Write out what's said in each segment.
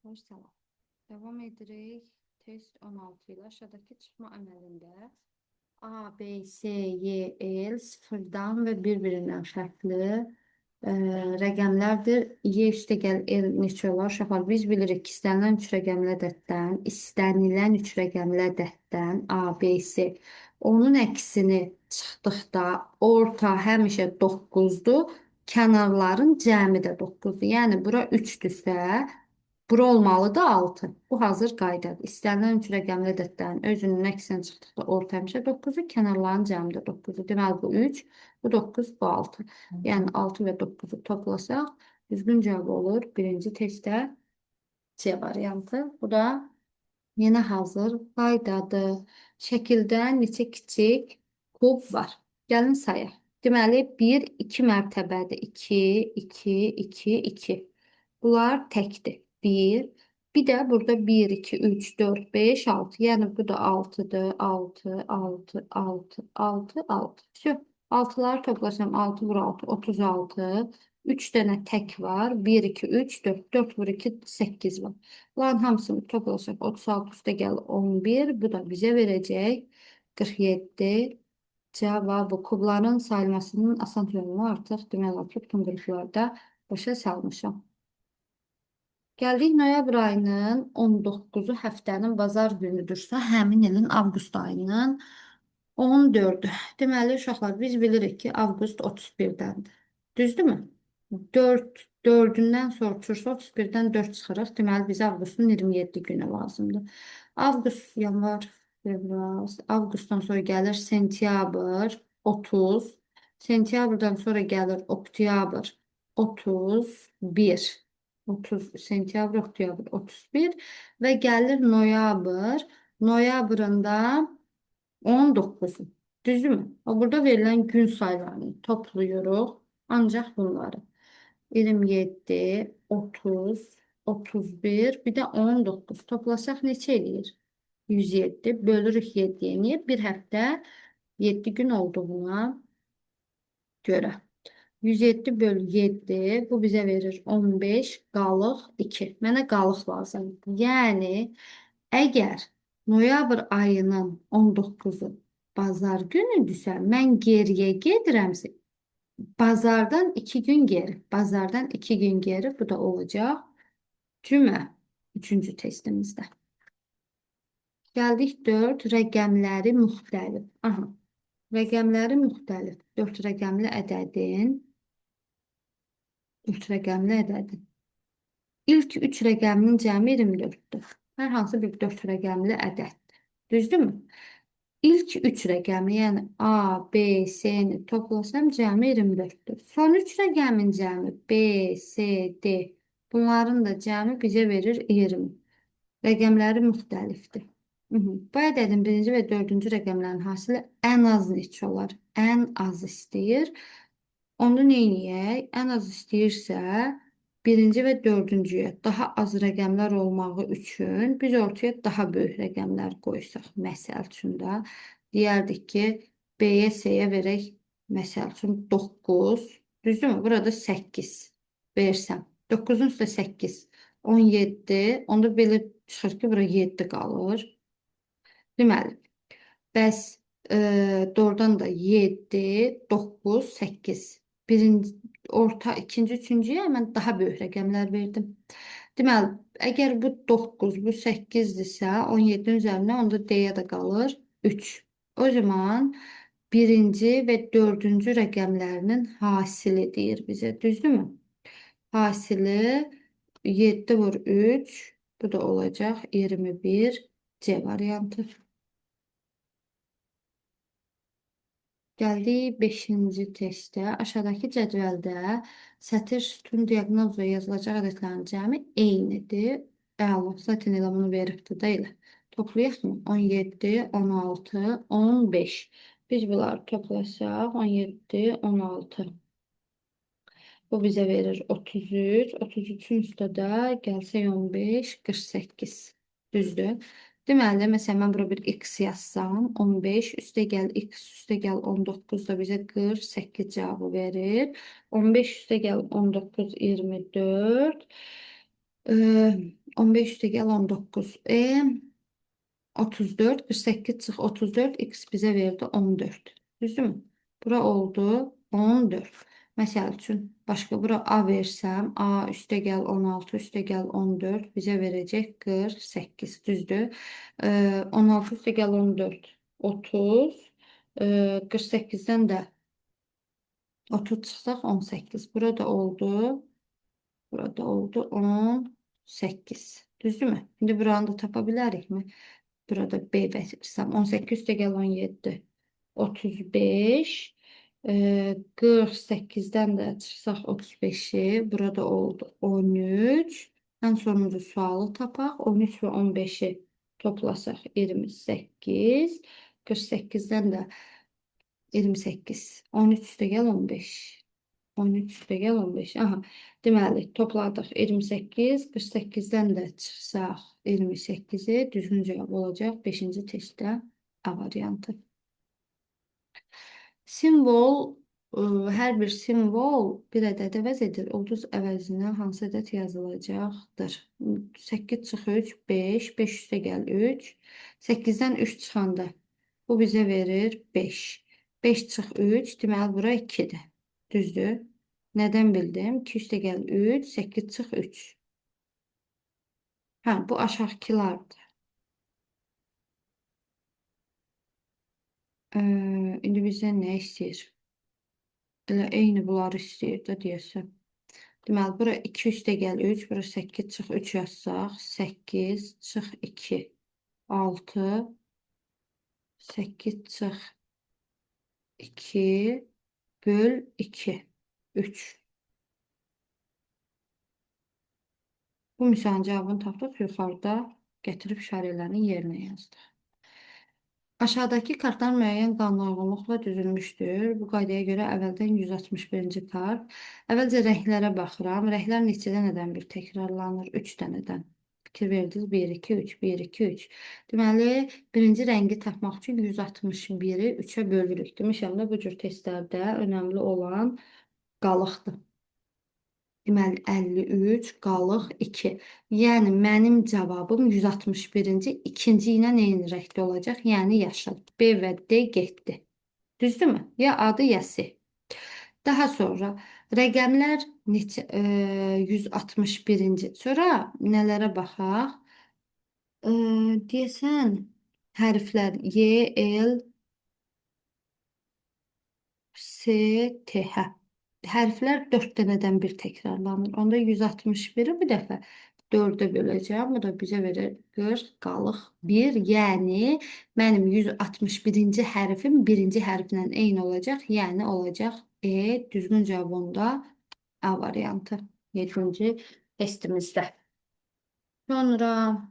Xoş salam. Davam edirik. Test 16 ilə aşağıdakı çıxma əməlində A, B, C, Y, L sıfırdan və bir-birindən fərqli rəqəmlərdir. Y üstəgəl L neçə olar? Uşaqlar, biz bilirik ki, istənilən üç rəqəmli ədəddən A, B, C. Onun əksini çıxdıqda orta həmişə 9-dur. Kənarların cəmi də 9-dur. Yəni, bura 3-dürsə, bura olmalıdır 6. Bu hazır qaydadır. İstənilən üç rəqəmli ədədlərin özünün əksini çıxdıqda orta həmişə 9-dur, kənarların cəmi də 9-dur. Deməli, bu 3, bu 9, bu 6. Yəni 6 və 9-u toplasaq, düzgün cavab olur. Birinci testdə C variantı. Bu da yenə hazır qaydadır. Şəkildə neçə kiçik kub var? Gəlin sayaq. Deməli, 1, 2 mərtəbədir. 2, 2, 2, 2. Bunlar təkdir. 1. Bir də burada 1, 2, 3, 4, 5, 6. Yəni bu da 6-dır. 6, 6, 6, 6, 6. Şu 6'ları toplasam 6 vur 6, 36. 3 dənə tək var. 1, 2, 3, 4. 4 vur 2, 8 var. Bunların hamısını toplasaq 36 üstə gəlir 11. Bu da bizə verəcək 47 cavabı. Kubların sayılmasının asan yolunu artıq demək olar ki, bütün qruplarda başa salmışam. Gəldik noyabr ayının 19-u həftənin bazar günüdürsə, həmin ilin avqust ayının 14-ü. Deməli, uşaqlar, biz bilirik ki, avqust 31-dəndir. Düzdürmü? 4-ündən sonra uçursa 31-dən 4 çıxırıq. Deməli, bizə avqustun 27 günü lazımdır. Avqust, yanvar, fevral, avqustdan sonra gəlir sentyabr 30. Sentyabrdan sonra gəlir oktyabr 31. 30 sentyabr, oktyabr 31 və gəlir noyabr. Noyabrında 19. Düzdürmü? Burada verilən gün sayılarını toplayırıq. Ancaq bunları. 27, 30, 31, bir də 19. Toplasaq neçə eləyir? 107 bölürük 7-yə. Niyə? Bir həftə 7 gün olduğuna görə. 107 bölü 7 bu bizə verir 15 qalıq 2. Mənə qalıq lazımdır. Yəni əgər noyabr ayının 19-u bazar günüdürsə, mən geriyə gedirəmsə, bazardan 2 gün geri. Bazardan 2 gün geri bu da olacaq cümə 3-cü testimizdə. Gəldik 4 rəqəmləri müxtəlif. Aha. Rəqəmləri müxtəlif. 4 rəqəmli ədədin 3 rəqəmli ədədin. İlk 3 rəqəminin cəmi 24-dür. Hər hansı bir 4 rəqəmli ədəddir. Düzdürmü? İlk 3 rəqəmi, yəni A, B, C-ni toplasam cəmi 24-dür. Son 3 rəqəmin cəmi B, C, D. Bunların da cəmi bizə verir 20. Rəqəmləri müxtəlifdir. Bu ədədin 1-ci və 4-cü rəqəmlərin hasili ən az neçə olar? Ən az istəyir. Onu neyniyək? Ən az istəyirsə, 1-ci və 4-cüyə daha az rəqəmlər olmağı üçün biz ortaya daha böyük rəqəmlər qoysaq. Məsəl üçün də deyərdik ki, B-yə, C-yə verək, məsəl üçün 9. Düzdürmü? Burada 8 versəm. 9-un üstə 8, 17. Onda belə çıxır ki, bura 7 qalır. Deməli, bəs doğrudan da 7, 9, 8. Birinci, orta, ikinci, üçüncüyə mən daha böyük rəqəmlər verdim. Deməli, əgər bu 9, bu 8-dirsə, 17-nin üzərinə onda D-yə də qalır 3. O zaman birinci və 4-cü rəqəmlərinin hasili deyir bizə, düzdürmü? Hasili 7 vur 3, bu da olacaq 21 C variantı. Gəldik 5-ci testə. Aşağıdakı cədvəldə sətir, sütun, diaqnaz və yazılacaq ədədlərin cəmi eynidir. Əla, zaten elə bunu veribdir də elə. Toplayaq mı? 17, 16, 15. Biz bunları toplasaq 17, 16. Bu bizə verir 33. 33-ün üstə də gəlsək 15, 48. Düzdür. Deməli, məsələn, mən bura bir x yazsam, 15 üstə gəl x üstə gəl 19 da bizə 48 cavabı verir. 15 üstə gəl 19, 24. 15 üstə gəl 19. 34, 48 çıx 34, x bizə verdi 14. Düzdürmü? Bura oldu 14. Məsəl üçün, başqa bura A versəm, A üstə gəl 16, üstə gəl 14, bizə verəcək 48, düzdür? 16 üstə gəl 14, 30, 48-dən də 30 çıxsaq 18. Burada oldu 18. Düzdürmü? İndi buranı da tapa bilərikmi? Burada B verirsəm 18 üstə gəl 17. 35. 48-dən də çıxsaq 35-i. Burada oldu 13. Ən sonuncu sualı tapaq. 13 və 15-i toplasaq 28. 48-dən də 28. 13 üstə gəl 15. 13 üstə gəl 15. Aha. Deməli, topladıq 28, 48-dən də çıxsaq 28-i düzgün cavab olacaq 5-ci testdə A variantı. Simvol, hər bir simvol bir ədəd əvəz edir. Ulduz əvəzinə hansı ədəd yazılacaqdır? 8 çıx 3, 5, 5 üstə gəl 3. 8-dən 3 çıxanda bu bizə verir 5. 5 çıx 3, deməli bura 2-dir. Düzdür? Nədən bildim? 2 üstə gəl 3, 8 çıx 3. Hə, bu aşağıkilardır. İndi bizdən nə istəyir? Elə eyni bunları istəyir də deyəsən. Deməli, bura 2 üstə gəl 3, bura 8 çıx 3 yazsaq, 8 çıx 2, 6, 8 çıx 2 böl 2, 3. Bu misalın cavabını tapdıq, yuxarıda gətirib işarələrini yerinə yazdıq. Aşağıdakı kartlar müəyyən qanunlarla düzülmüşdür. Bu qaydaya görə əvvəldən 161-ci kart. Əvvəlcə rənglərə baxıram. Rənglər neçə dənədən bir təkrarlanır? 3 dənədən. Fikir verdiniz. 1, 2, 3, 1, 2, 3. Deməli, birinci rəngi tapmaq üçün 161-i 3-ə bölürük. Demişəm də bu cür testlərdə önəmli olan qalıqdır. Deməli, 53 qalıq 2. Yəni, mənim cavabım 161-ci ikinci ilə eyni rəngdə olacaq. Yəni, yaşıl. B və D getdi. Düzdürmü? Ya adı, ya C. Daha sonra rəqəmlər neçə, 161-ci. Sonra nələrə baxaq? Deyəsən, hərflər Y, L, C, T, hə. Hərflər 4 dənədən bir təkrarlanır. Onda 161-i bir dəfə 4-ə böləcəm. Bu da bizə verir 40 qalıq 1. Yəni, mənim 161-ci hərfim birinci hərflə eyni olacaq. Yəni, olacaq E. Düzgün cavabında A variantı. 7-ci testimizdə. Sonra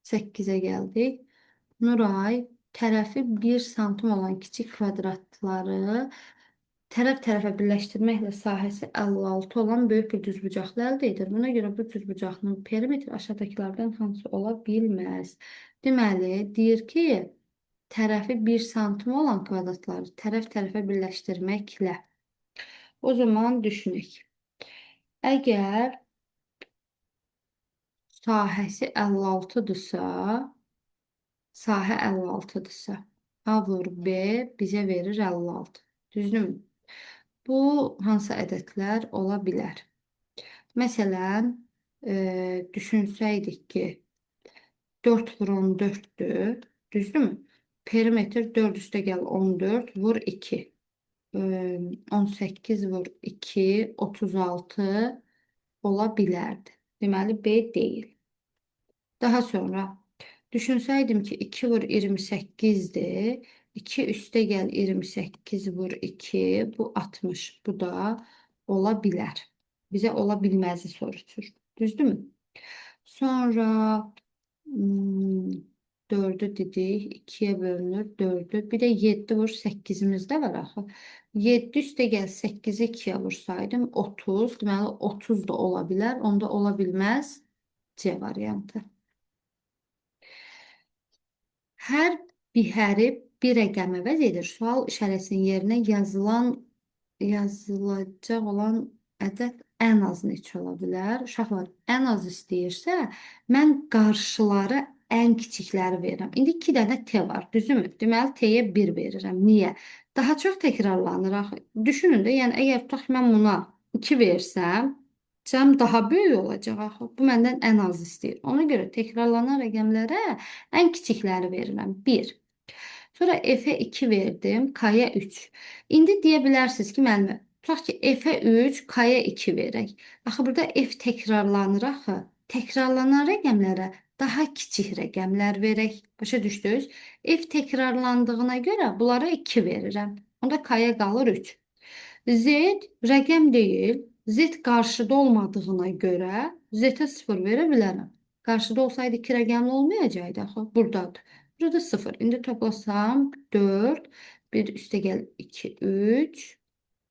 8-ə gəldik. Nuray tərəfi 1 santim olan kiçik kvadratları tərəf-tərəfə birləşdirməklə sahəsi 56 olan böyük bir düzbucaqlı əldə edir. Buna görə bu düzbucaqlının perimetri aşağıdakılardan hansı ola bilməz? Deməli, deyir ki, tərəfi 1 santim olan kvadratları tərəf-tərəfə birləşdirməklə. O zaman düşünək. Əgər sahəsi 56-dırsa, sahə 56-dırsa, A vur B bizə verir 56. Düzdürmü? Bu hansı ədədlər ola bilər? Məsələn, düşünsəydik ki, 4 vur 14-dür. Düzdürmü? Perimetr 4 üstə gəl 14 vur 2. 18 vur 2, 36 ola bilərdi. Deməli, B deyil. Daha sonra düşünsəydim ki, 2 vur 28-dir. 2 üstə gəl 28 vur 2. Bu 60. Bu da ola bilər. Bizə ola bilməzi soruşur. Düzdürmü? Sonra 4-ü dedik. 2-yə bölünür 4-ü. Bir də 7 vur 8-imiz də var axı. 7 üstə gəl 8-i 2-yə vursaydım 30. Deməli 30 da ola bilər. Onda ola bilməz C variantı. Hər bihəri bir rəqəm əvəz edir. Sual işarəsinin yerinə yazılacaq olan ədəd ən az neçə ola bilər? Uşaqlar, ən az istəyirsə, mən qarşıları ən kiçikləri verirəm. İndi 2 dənə T var, düzümü? Deməli, T-yə 1 verirəm. Niyə? Daha çox təkrarlanır axı. Düşünün də, yəni əgər tutaq mən buna 2 versəm, cəm daha böyük olacaq axı. Bu məndən ən az istəyir. Ona görə təkrarlanan rəqəmlərə ən kiçikləri verirəm. 1. Sonra F-ə 2 verdim, K-ya 3. İndi deyə bilərsiniz ki, müəllimə, tutaq ki, F-ə 3, K-ya 2 verək. Axı burada F təkrarlanır axı. Təkrarlanan rəqəmlərə daha kiçik rəqəmlər verək. Başa düşdünüz? F təkrarlandığına görə bunlara 2 verirəm. Onda K-ya qalır 3. Z rəqəm deyil. Z qarşıda olmadığına görə Z-ə 0 verə bilərəm. Qarşıda olsaydı 2 rəqəmli olmayacaqdı axı. Buradadır. Burada 0. İndi toplasam 4, bir üstə gəl 2, 3,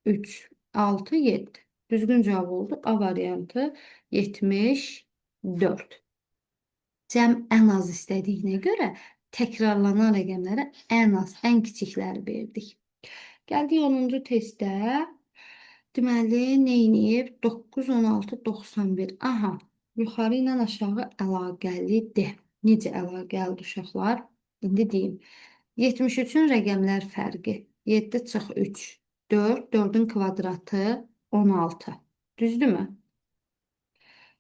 3, 6, 7. Düzgün cavab oldu. A variantı 74. Cəm ən az istədiyinə görə təkrarlanan rəqəmlərə ən az, ən kiçikləri verdik. Gəldik 10-cu testdə. Deməli, neyniyib? 9, 16, 91. Aha, yuxarı ilə aşağı əlaqəlidir. Necə əlaqəlidir uşaqlar? İndi deyim. 73-ün rəqəmlər fərqi. 7 çıx 3, 4, 4-ün kvadratı 16. Düzdürmü?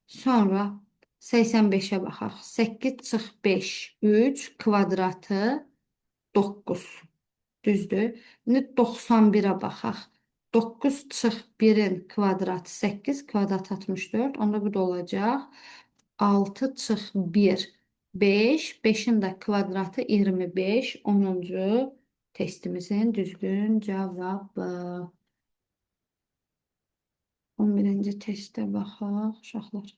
Sonra 85-ə baxaq. 8 çıx 5, 3, kvadratı 9. Düzdür. İndi 91-ə baxaq. 9 çıx 1-in kvadratı 8, kvadrat 64. Onda bu da olacaq. 6 çıx 1, 5. 5-in də kvadratı 25. 10-cu testimizin düzgün cavabı. 11-ci testə baxaq uşaqlar.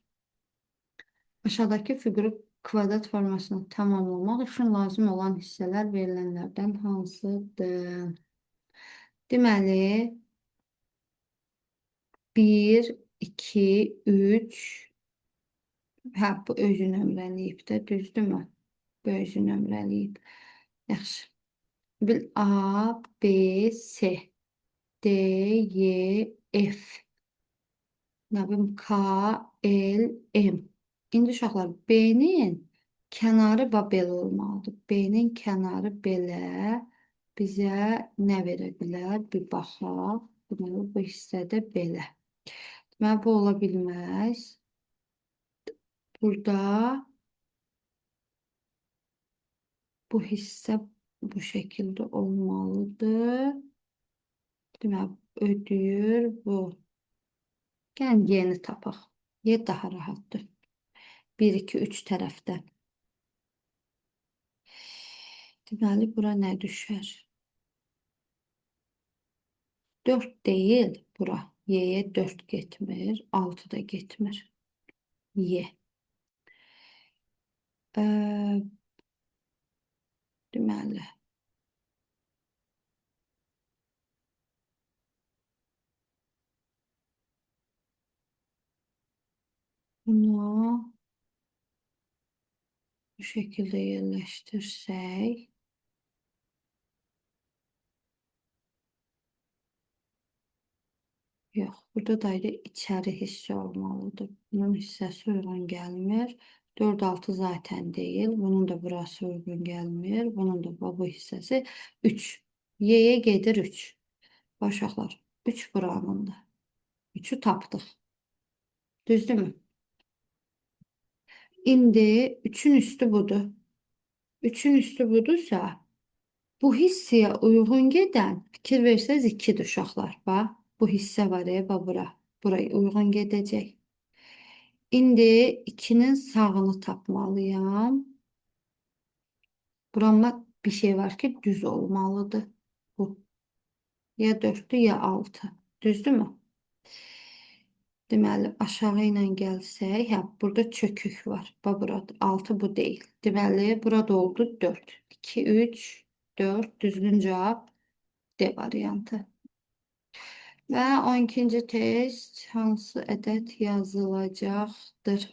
Aşağıdakı fiquru kvadrat formasını tamamlamaq üçün lazım olan hissələr verilənlərdən hansıdır? Deməli, 1, 2, 3. Hə, bu özü nömrəliyib də, düzdürmü? Bu özü nömrəliyib. Yaxşı. Bil A, B, C, D, Y, F. Nə bilim, K, L, M. İndi uşaqlar, B-nin kənarı belə olmalıdır. B-nin kənarı belə bizə nə verə bilər? Bir baxaq. Deməli, bu hissədə belə. Deməli, bu ola bilməz. Burada bu hissə bu şəkildə olmalıdır. Deməli, ödəyir bu. Gəlin yeni tapaq. Y daha rahatdır. 1, 2, 3 tərəfdən. Deməli, bura nə düşər? 4 deyil bura. Y-yə 4 getmir. 6 da getmir. Y. Deməli. Bunu bu şəkildə yerləşdirsək. Yox, burada da içəri hissə olmalıdır. Bunun hissəsi uyğun gəlmir. 4, 6 zaten deyil. Bunun da burası uyğun gəlmir. Bunun da bu hissəsi 3. Y-yə gedir 3. Uşaqlar, 3 buranındır. 3-ü tapdıq. Düzdürmü? İndi 3-ün üstü budur. 3-ün üstü budursa, bu hissəyə uyğun gedən, fikir versəz 2-dir uşaqlar. Bax, bu hissə var, bax bura. Buraya uyğun gedəcək. İndi 2-nin sağını tapmalıyam. Buramda bir şey var ki, düz olmalıdır. Bu. Ya 4'dür, ya 6. Düzdürmü? Deməli, aşağı ilə gəlsək, hə, burada çökük var. Bax, burada 6 bu deyil. Deməli, burada oldu 4. 2, 3, 4. Düzgün cavab D variantı. Və 12-ci test hansı ədəd yazılacaqdır?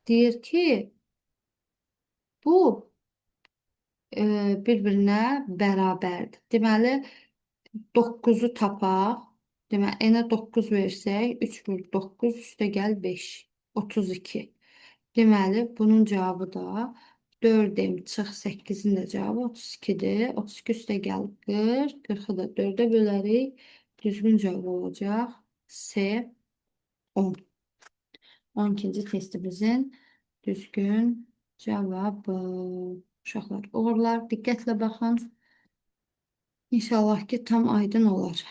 Deyir ki, bu bir-birinə bərabərdir. Deməli, 9-u tapaq. Deməli, n-ə 9 versək, 3 bölü 9 üstə gəl 5. 32. Deməli, bunun cavabı da 4m çıx 8-in də cavabı 32-dir. 32 üstə gəl 40. 40-ı da 4-ə bölərik. Düzgün cavab olacaq. C 10. 12-ci testimizin düzgün cavabı. Uşaqlar, uğurlar, diqqətlə baxın. İnşallah ki, tam aydın olar.